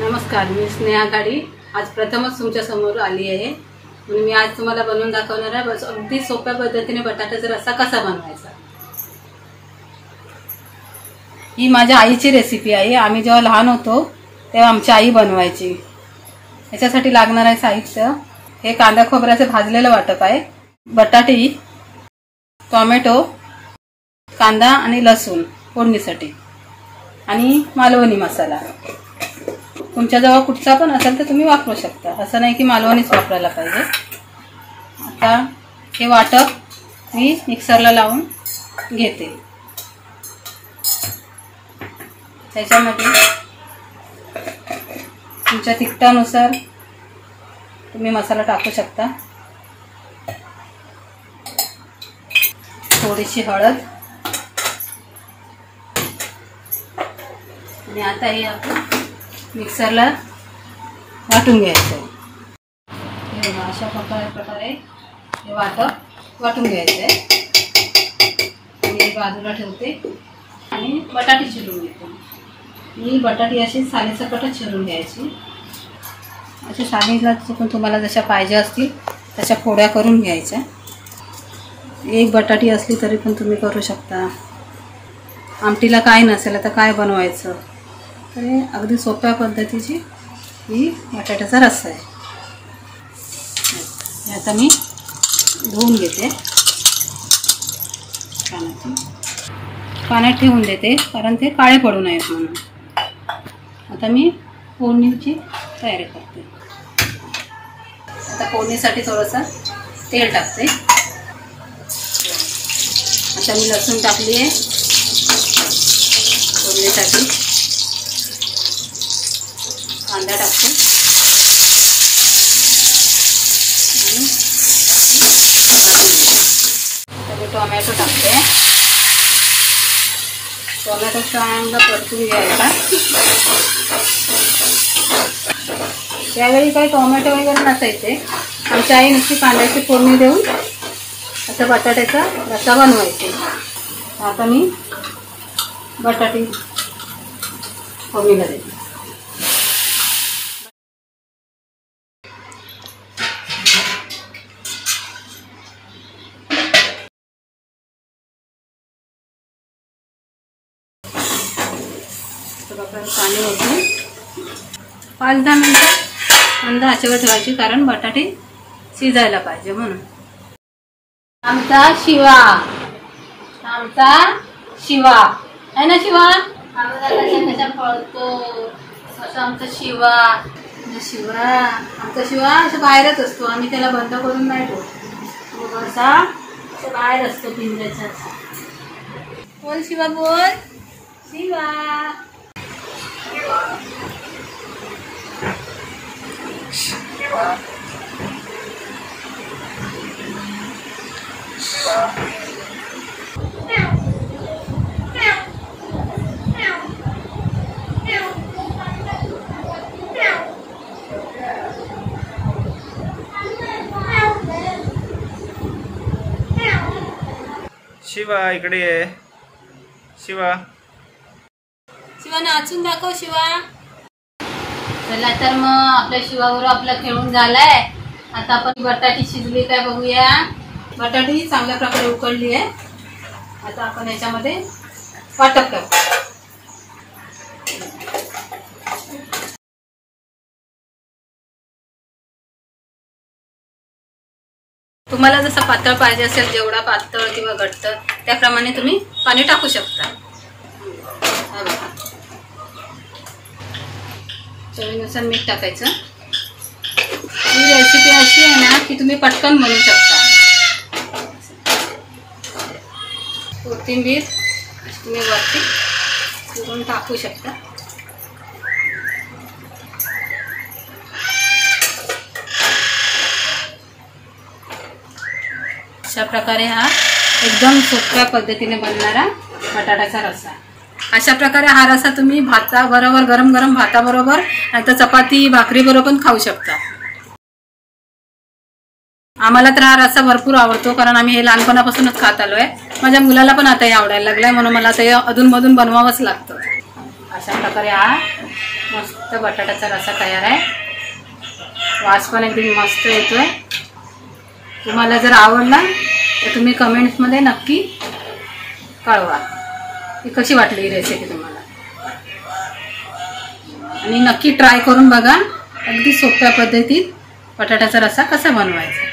नमस्कार, मी स्नेहा गाडी आज प्रथमच तुमच्या समोर आली आहे. म्हणून मी आज तुम्हाला बनवून दाखवणार आहे. बस अगदी सोप्या पद्धतीने बटाट्याचा रस्सा कसा बनवायचा. ही माझ्या आईची रेसिपी आहे. आम्ही जेव्हा लहान होतो तेव्हा आमची आई बनवायची. याच्यासाठी लागणार आहे साहित्य हे कांदा खोबऱ्याचे भाजलेलं वाटप आहे, बटाटे, टोमॅटो, कांदा आणि लसूण फोडणीसाठी आणि मालवणी मसाला. तुमच्याजवळ कुठचा पण असेल तर तुम्ही वापरू शकता, असं नाही की मालवणीच वापरायला पाहिजे. आता हे वाटप मी मिक्सरला लावून घेते. त्याच्यामध्ये तुमच्या तिखटानुसार तुम्ही मसाला टाकू शकता. थोडीशी हळद आणि आता हे आपण मिक्सरला वाटून घ्यायचं आहे. अशा प्रकारे हे वाटून घ्यायचं आहे. मी बाजूला ठेवते आणि बटाटे चिरून घेते. मी बटाटे अशी सालीसकटच चिरून घ्यायची. अशा सालीला चुकून तुम्हाला जशा पाहिजे असतील तशा फोड्या करून घ्यायच्या. एक बटाटी असली तरी पण तुम्ही करू शकता. आमटीला काय नसेल तर काय बनवायचं, तर अगदी सोप्या पद्धतीची ही बटाट्याचा रस्सा आहे. आता मी धुवून घेते, पाण्यात ठेवून देते कारण ते काळे पडू नयेत म्हणून. आता मी फोडणीची तयारी करते. आता फोडणीसाठी थोडंसं तेल टाकते. आता मी लसूण टाकली आहे फोडणीसाठी. कांदा टाकते आणि मी टोमॅटो टाकते. टोमॅटो चांगला परतून घ्यायचा. त्यावेळी काही टोमॅटो वगैरे नसायचे. आमच्या आई नुसती कांद्याची फोडणी देऊन असं बटाट्याचा रस्सा बनवायचे. आता मी बटाटे फोडणीला देते. पाणी ओतून 5-10 मिनिटं मंद आचेवर ठेवायची कारण बटाटे शिजायला पाहिजे म्हणून. आमचा शिवा आहे ना. शिवा कशा पळतो असं आमचा शिवा. आमचा शिवा असं बाहेरच असतो. आम्ही त्याला बंद करून नाही ठेवतो. असा बाहेर असतो पिंजऱ्याचा. बोल शिवा, बोल शिवा. शिवा इकडे ये. शिवा नाचून दाखव शिवा. चला तर मग आपल्या शिवावर आपला खेळून झालाय. आता आपण बटाटी शिजली काय बघूया. बटाटी चांगल्या प्रकारे उकळली आहे. आता आपण याच्यामध्ये वाटप करू. तुम्हाला जसं पातळ पाहिजे असेल, जेवढा पातळ किंवा घट्ट त्याप्रमाणे तुम्ही पाणी टाकू शकता. चवीनुसार मीठ टाकायचं. ही रेसिपी अशी आहे ना की तुम्ही पटकन बनवू शकता. कोथिंबीर तुम्ही वरती चिरून टाकू शकता. अशा प्रकारे हा एकदम सोप्या पद्धतीने बनणारा बटाट्याचा रस्सा. अशा प्रकारे हा रस्सा तुम्ही भाताबरोबर, गरम गरम भाताबरोबर नाहीतर चपाती भाकरी बरोबर पण खाऊ शकता. आम्हाला तर हा रस्सा भरपूर आवडतो कारण आम्ही हे लहानपणापासूनच खात आलोय. माझ्या मुलाला पण आता हे आवडायला लागलंय म्हणून मला ते अधूनमधून बनवावंच लागतं. अशा प्रकारे हा मस्त बटाट्याचा रस्सा तयार आहे. वास पण एकदम मस्त येतोय. तुम्हाला जर आवडला तर तुम्ही कमेंट्समध्ये नक्की कळवा की कशी वाटली ही रेसिपी तुम्हाला. आणि नक्की ट्राय करून बघा अगदी सोप्या पद्धतीत बटाट्याचा रस्सा कसा बनवायचा.